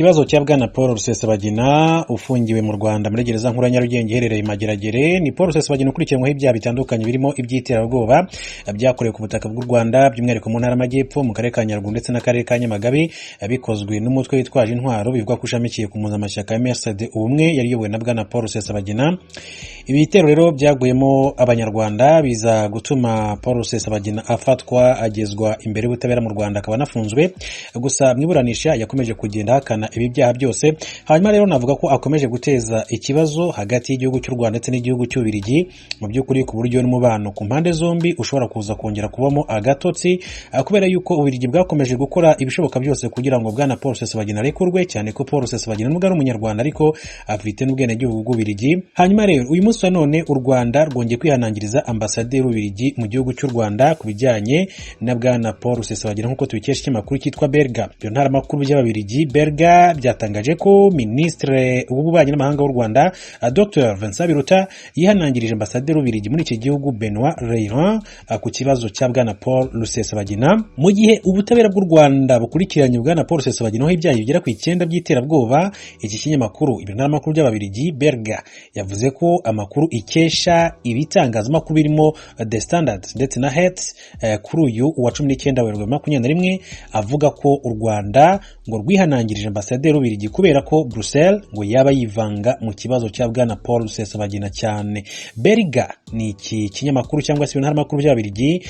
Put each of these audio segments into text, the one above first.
Ikibazo cya bwana Paul Rusesabagina ufungiwe mu Rwanda muri gereza nkuru ya Nyarugenge iherereye Mageragere. Ni Paul Rusesabagina ukurikiranyweho ibyaha bitandukanye birimo iby'iterabwoba byakorewe ku butaka bw'u Rwanda, by'umwihariko mu ntara y'Amajyepfo, mu karere ka Nyaruguru ndetse n'akarere ka Nyamagabe, bikozwe n'umutwe witwaje intwaro bivuga ko ushamikiye ku mpuzamashaka ya MRCD ubumwe yari iyobowe na bwana Paul Rusesabagina. Ibi bitero rero byaguyemo Abanyarwanda biza gutuma Paul Rusesabagina afatwa, agezwa imbere y'ubutabera mu Rwanda, akaba anafunzwe. Gusa mwiburanisha yakomeje kugenda hakana ibi byaha byose. Hanyuma rero navuga ko akomeje guteza ikibazo hagati y'igihugu cy'u Rwanda ndetse n'igihugu cy'Ububiligi, mu by'ukuri ku buryo n'umubano ku mpande zombi ushobora kuza kongera kubamo agatotsi, kubera yuko Ububiligi bwakomeje gukora ibishoboka byose kugira ngo bwana Paul Rusesabagina arekurwe, cyane ko Paul Rusesabagina nubwo ari umunyarwanda ariko afite n'ubwenegihugu bw'Ububiligi. Hanyuma rero uyu munsi wa none u Rwanda rwongeye kwihanangiriza ambasaderi w'Ububiligi mu gihugu cy'u Rwanda ku bijyanye na bwana Paul Rusesabagina, nk'uko tubikesha ikinyamakuru cyitwa Berga. Iyo ntara makuru by'Ababiligi Berga byatangaje ko Ministre w'ububanyi n'amahanga w'u Rwanda Dr Vincent Biruta yihanangirije ambasaderi w'Ububiligi muri iki gihugu Benoit Reyran ku kibazo cya bwana Paul Rusesabagina, mu gihe ubutabera bw'u Rwanda bukurikiranye bwana Paul Rusesabagina aho ibyaha bigera ku 9 by'iterabwoba. Iki kinyamakuru iyo ntara makuru by'Ababiligi Berga yavuze ko amakuru ikesha ibitangazamakuru birimo The Standard ndetse na Hets kuri uyu wa 19 Werurwe 2021 avuga ko u Rwanda ngo rwihanangirije ambasaderi w'Ububiligi kubera ko Brussels ngo yaba yivanga mu kibazo cya bwana Paul Rusesabagina cyane. Berga ni iki kinyamakuru cyangwa se intara makuru by'Ababiligi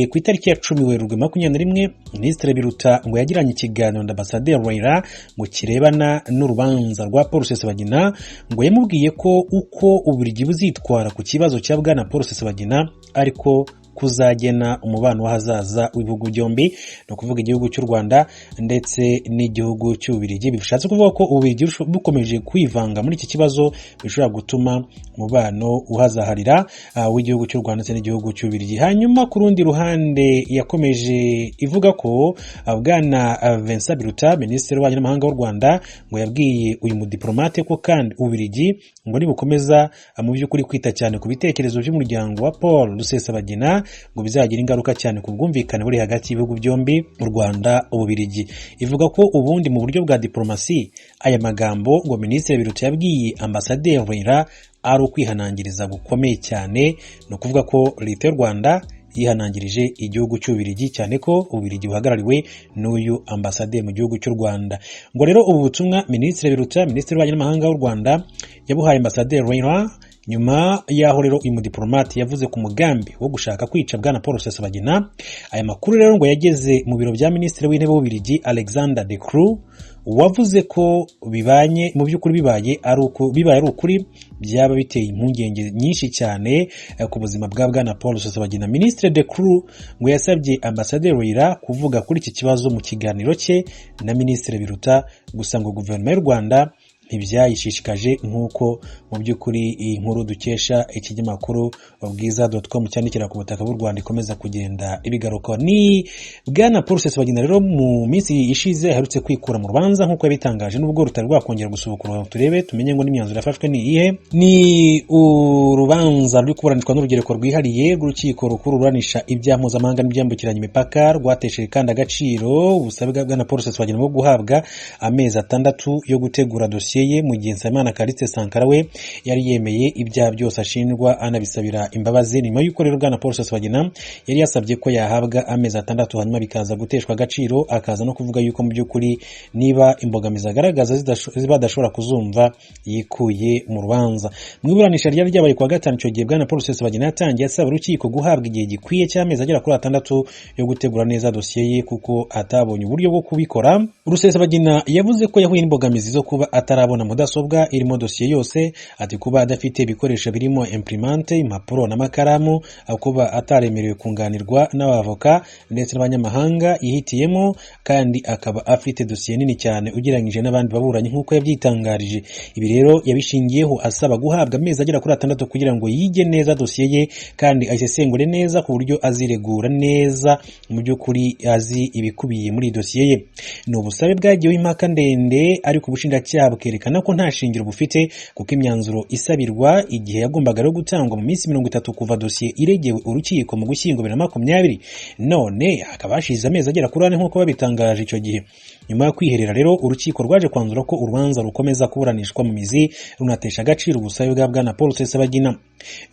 ku itariki ya 10 Werurwe 2021 Ministre Biruta ngo yagiranye ikiganiro na ambasaderi Reyran ngo kirebana n'urubanza rwa Paul Rusesabagina, ngo yamubwiye ko uko Ububiligi buzitwara ku kibazo cya bwana Paul Rusesabagina ariko kuzagena umubano w'ahazaza w'ibihugu byombi, no kuvuga igihugu cy'u Rwanda ndetse n'igihugu cy'Ububiligi. Bishatse kuvuga ko Ububiligi bukomeje kwivanga muri iki kibazo bishobora gutuma umubano uhazaharira w'igihugu cy'u Rwanda ndetse n'igihugu cy'Ububiligi. Hanyuma ku rundi ruhande yakomeje ivuga ko bwana Vincent Biruta, Minisitiri w'ububanyi n'amahanga w'u Rwanda, ngo yabwiye uyu mudiplomate ko kandi Ububiligi ngo nibukomeza mu by'ukuri kwita cyane ku bitekerezo by'umuryango wa Paul Rusesabagina ngo bizagira ingaruka cyane ku bwumvikane buri hagati y'ibihugu byombi mu Rwanda Ububiligi. Ivuga ko ubundi mu buryo bwa diplomasi aya magambo ngo Minisitiri Biruta yabwiye ambasaderi Reyran ari ukwihanangiriza gukomeye cyane, no kuvuga ko leta y'u Rwanda yihanangirije igihugu cy'Ububiligi, cyane ko Ububiligi buhagarariwe n'uyu ambasaderi mu gihugu cy'u Rwanda. Ngo rero ubu butumwa Minisitiri Biruta, Minisitiri w'ububanyi n'amahanga w'u Rwanda, yabuhaye ambasaderi Reyran nyuma yaho rero uyu mudiplomate yavuze ku mugambi wo gushaka kwica bwana Paul Rusesabagina. Aya makuru rero ngo yageze mu biro bya Minisitiri w'intebe w'Ububiligi Alexander De Croo, wavuze ko bibanye mu by'ukuri bibaye ari ukuri byaba biteye impungenge nyinshi cyane ku buzima bwa bwana Paul Rusesabagina. Ministre De Croo ngo yasabye ambasaderi Reyran kuvuga kuri iki kibazo mu kiganiro cye na Ministre Biruta, gusa ngo guverinoma y'u Rwanda ntibyayishishikaje, nk'uko mu by'ukuri inkuru dukesha ikinyamakuru bwiza.com cyandikira ku butaka bw'u Rwanda ikomeza kugenda ibigaruka. Ni bwana Paul Rusesabagina rero mu minsi ishize aherutse kwikura mu rubanza nk'uko yabitangaje, n'ubwo rutari rwakongera gusubukura. Turebe tumenye ngo n'imyanzuro yafashwe ni iyihe. Ni urubanza ruri kuburanishwa n'urugereko rwihariye rw'urukiko rukuru ruranisha ibyaha mpuzamahanga n'ibyambukiranya imipaka rwatesheje kandi agaciro ubusabe bwa bwana Paul Rusesabagina bwo guhabwa amezi 6 yo gutegura dosiye ye, mu gihe Nsabimana Callixte Sankara we yari yemeye ibyaha byose ashinjwa anabisabira imbabazi. Nyuma y'uko rero bwana Paul Rusesabagina yari yasabye ko yahabwa amezi 6 hanyuma bikaza guteshwa agaciro, akaza no kuvuga yuko mu by'ukuri niba imbogamizi agaragaza badashobora kuzumva yikuye mu rubanza. Mu iburanisha ryari ryabaye kwa gatanu icyo gihe bwana Paul Rusesabagina yatangiye asaba urukiko guhabwa igihe gikwiye cy'amezi agera kuri 6 yo gutegura neza dosiye ye kuko atabonye uburyo bwo kubikora. Rusesabagina yavuze ko yahuye n'imbogamizi zo kuba atarabona mudasobwa irimo dosiye yose, ati kuba adafite ibikoresho birimo imprimante, impapuro n'amakaramu, kuba ataremerewe kunganirwa n'abavoka ndetse n'abanyamahanga yihitiyemo, kandi akaba afite dosiye nini cyane ugereranyije n'abandi baburanyi nk'uko yabyitangarije. Ibi rero yabishingiyeho asaba guhabwa amezi agera kuri 6 kugira ngo yige neza dosiye ye kandi ayisesengure neza ku buryo aziregura neza mu by'ukuri azi ibikubiye muri dosiye ye. Ni ubusabe bwagiyeho impaka ndende, ariko ubushinjacyaha bukerekana ko nta shingiro bufite kuko imyanzuro isabirwa igihe yagombaga rero gutangwa mu minsi 30 kuva dosiye iregewe urukiko mu Gushyingo 2020 none hakaba hashize amezi agera kuri 4 nk'uko babitangaje icyo gihe. Nyuma yo kwiherera rero urukiko rwaje kwanzura ko urubanza rukomeza kuburanishwa mu mizi runatesha agaciro ubusabe bwa Bwana Paul Rusesabagina.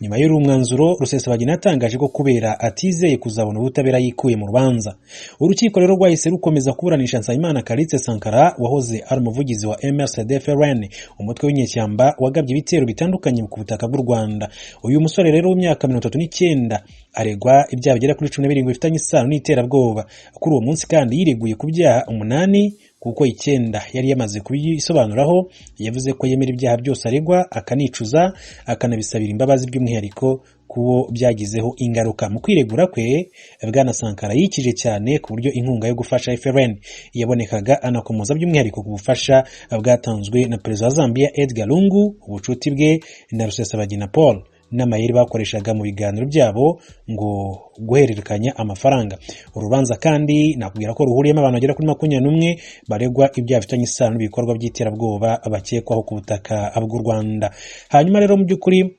Nyuma y'uru mwanzuro Rusesabagina yatangaje ko kubera atizeye kuzabona ubutabera yikuye mu rubanza, urukiko rero rwahise rukomeza kuburanisha Nsabimana Callixte Sankara wahoze ari umuvugizi wa MRCD-FRN, umutwe w'inyeshyamba wagabye ibitero bitandukanye ku butaka bw'u Rwanda. Uyu musore rero w'imyaka 39 aregwa ibyaha bigera kuri 17 bifitanye isano n'iterabwoba. Kuri uwo munsi kandi yireguye ku byaha 8 kuko 9 yari yamaze kubisobanuraho. Yavuze ko yemera ibyaha byose aregwa akanicuza akanabisabira imbabazi by'umwihariko kubo byagizeho ingaruka. Mu kwiregura kwe Bwana Sankara yikije cyane ku buryo inkunga yo gufasha FRN yabonekaga, anakomoza by'umwihariko ku bufasha bwatanzwe na Perezida wa Zambia Edgar Lungu, ubucuti bwe na Rusesabagina Paul n'amayeri bakoreshaga mu biganiro byabo ngo guhererekanya amafaranga. Urubanza kandi nakubwira ko ruhuriyemo abantu bagera kuri 21 baregwa ibyaha bifitanye isano n'ibikorwa by'iterabwoba bakekwaho ku butaka bw'u Rwanda. Hanyuma rero mu by'ukuri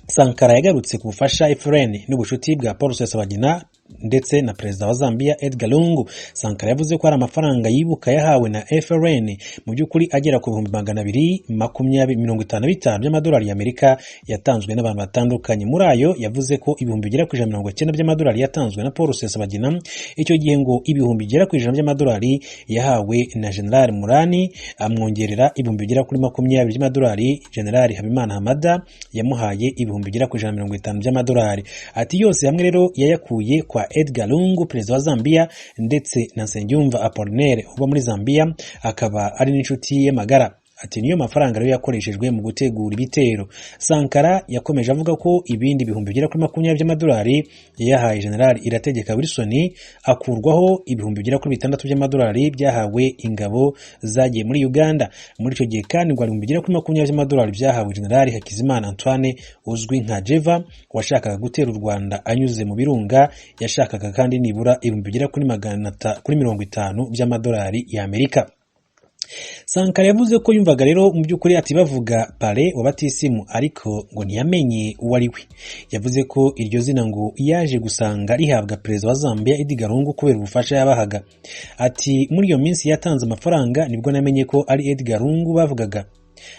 Sankara yagarutse ku bufasha FRN n'ubucuti bwa Paul Rusesabagina ndetse na Perezida wa Zambia Edgar Lungu. Sankara yavuze ko hari amafaranga yibuka yahawe na FRN mu by'ukuri agera ku 255 by'amadolari y'Amerika yatanzwe n'abantu batandukanye. Muri ayo yavuze ko ibihumbi bigera ku 190 by'amadolari yatanzwe na Paul Rusesabagina. Icyo gihe ngo ibihumbi bigera ku 100 by'amadolari yahawe na General Murani, amwongerera ibihumbi bigera kuri 20 by'amadolari General Habimana Hamada yamuhaye ibihumbi bigera ku 150 by'amadolari. Ati yose hamwe rero yayakuye kwa Edgar Lungu, Perezida wa Zambia, ndetse na Nsengiyumva Apollinaire uba muri Zambia akaba ari n'inshuti ye magara. Ati niyo mafaranga rero yakoreshejwe mu gutegura ibitero. Sankara yakomeje avuga ko ibindi bihumbi bigera kuri 20 by'amadolari yahaye General Irategeka Wilson, akurwaho ibihumbi bigera kuri 6 by'amadolari byahawe ingabo zagiye muri Uganda. Muri icyo gihe kandi ngo ibihumbi bigera kuri 20 by'amadolari byahawe General Hakizimana Antoine uzwi nka Jeva washakaga gutera u Rwanda anyuze mu birunga. Yashakaga kandi nibura ibihumbi bigera kuri 50 by'amadolari y'Amerika. Sankara yavuze ko yumvaga rero mu by'ukuri ati bavuga Pare wa Batisimu ariko ngo ntiyamenye uwo ari we. Yavuze ko iryo zina ngo yaje gusanga rihabwa Perezida wa Zambia Edgar Lungu kubera ubufasha yabahaga. Ati muri iyo minsi yatanze amafaranga nibwo namenye ko ari Edgar Lungu bavugaga.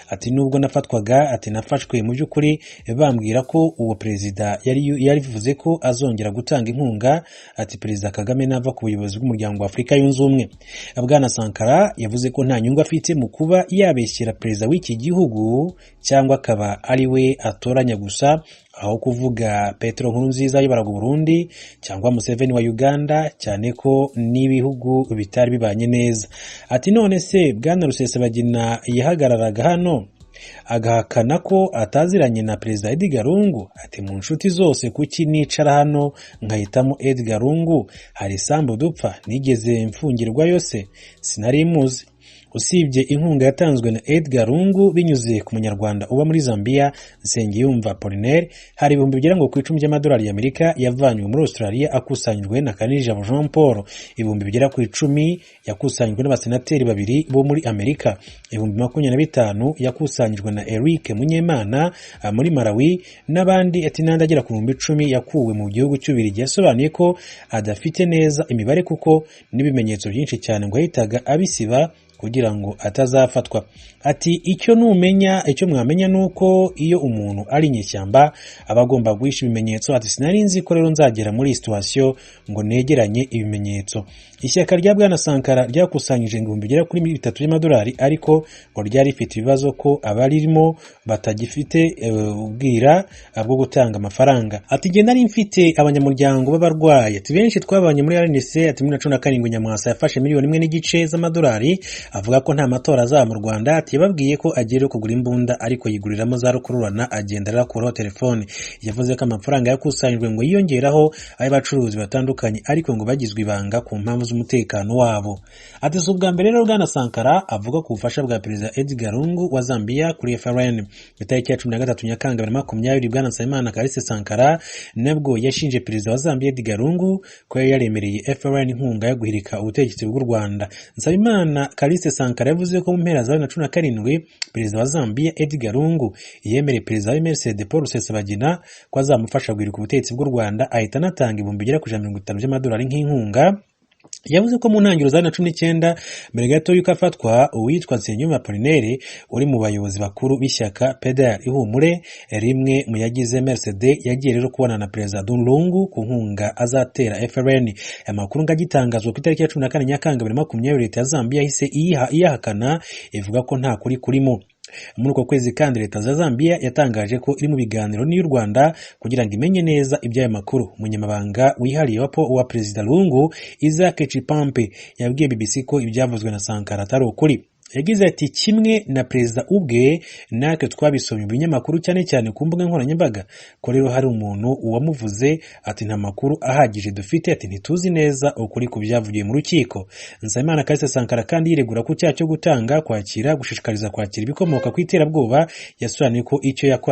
Ati nubwo nafatwaga ati nafashwe mu by'ukuri bambwira ko uwo perezida yari bivuze ko azongera gutanga inkunga. Ati Perezida Kagame nava ku buyobozi bw'umuryango wa Afurika yunze ubumwe. Bwana Sankara yavuze ko nta nyungu afite mu kuba yabeshyira perezida w'iki gihugu cyangwa akaba ari we atoranya gusa, aho kuvuga Petero Nkurunziza ayobora Burundi cyangwa Museveni wa Uganda, cyane ko n'ibihugu bitari bibanye neza. Ati none se Bwana Rusesabagina yahagararaga hano agahakana ko ataziranye na Perezida Edgar Lungu? Ati mu nshuti zose kuki nicara hano nkahitamo Edgar Lungu? Hari sambu dupfa nigeze mfungirwa yose sinari muzi. Usibye inkunga yatanzwe na Edgar Lungu binyuze ku munyarwanda uba muri Zambia Nsengiyumva Apollinaire, hari ibihumbi bigera ngo ku 10 by'amadolari y'Amerika yavanywe muri Australia akusanyijwe na Kanija Jean Paul, ibihumbi bigera ku 10 yakusanyijwe n'abasenateri babiri bo muri Amerika, ibihumbi 25 yakusanyijwe na Eric Munyemana muri Malawi n'abandi. Ati nandi agera ku 10 yakuwe mu gihugu cy'Ubirigi. Yasobanuye ko adafite neza imibare kuko n'ibimenyetso byinshi cyane ngo yahitaga abisiba kugira ngo atazafatwa. Ati icyo mwamenya nuko iyo umuntu ari inyeshyamba aba agomba guhisha ibimenyetso. Ati sinari nzi ko rero nzagera muri situation ngo negeranye ibimenyetso. Ishyaka rya Bwana Sankara ryakusanyije ibihumbi bigera kuri 3 by'amadolari ariko ngo ryari rifite ibibazo ko abaririmo batagifite ubwira bwo gutanga amafaranga. Ati genda nari mfite abanyamuryango b'abarwayi. Ati benshi twabanye muri RNC. Ati 2017 Nyamwasa yafashe miliyoni 1.5 z'amadolari avuga ko nta matora azaba mu Rwanda. Ati yababwiye ko agiye kugura imbunda ariko yiguriramo za rukururana agenda arakuraho telefone. Yavuze ko amafaranga yakusanyijwe ngo yiyongeraho ay'abacuruzi batandukanye ariko ngo bagizwe ibanga ku mpamvu z'umutekano wabo. Ati si ubwa mbere rero Bwana Sankara avuga ku bufasha bwa Perezida Edgar Lungu wa Zambia kuri FRN. Itariki ya 13 Nyakanga 2020 Bwana Nsabimana Callixte Sankara nabwo yashinje Perezida wa Zambia Edgar Lungu ko yaremereye FRN inkunga yo guhirika ubutegetsi bw'u Rwanda. Nsabimana Callixte Kalise Sankara yavuze ko mu mpera za 2017 perezida wa Zambia Edgar Lungu yemereye perezida wa MRCD Paul Rusesabagina ko azamufasha guhirika ubutegetsi bw'u Rwanda, ahita anatanga ibihumbi bigera ku 150 by'amadolari nk'inkunga. Yavuze ko mu ntangiriro za 2019 mbere gato yuko afatwa uwitwa Nsengiyumva Apollinaire uri mu bayobozi bakuru b'ishyaka PDR Ihumure, rimwe mu yagize MRCD, yagiye rero kubonana na perezida Lungu ku nkunga azatera FRN. Amakuru ngagitangazwa ku itariki ya 14 Nyakanga 2020 leta ya Zambia yahise iyahakana ivuga ko nta kuri kurimo. Muri uko kwezi kandi leta za Zambia yatangaje ko iri mu biganiro n'u Rwanda kugira ngo imenye neza iby'aya makuru. Umunyamabanga wihariye wa perezida Lungu Isaac Chipampe yabwiye BBC ko ibyavuzwe na Sankara atari ukuri. Yagize ati kimwe na perezida ubwe natwe twabisomye mu binyamakuru cyane cyane ku mbuga nkoranyambaga ko rero hari umuntu uwamuvuze ati nta makuru ahagije dufite, ati ntituzi neza ukuri ku byavugiye mu rukiko. Nsabimana Kalise Sankara kandi yiregura ku cyaha cyo gutanga, kwakira, gushishikariza kwakira ibikomoka ku iterabwoba. Yasobanuye ko icyo yakora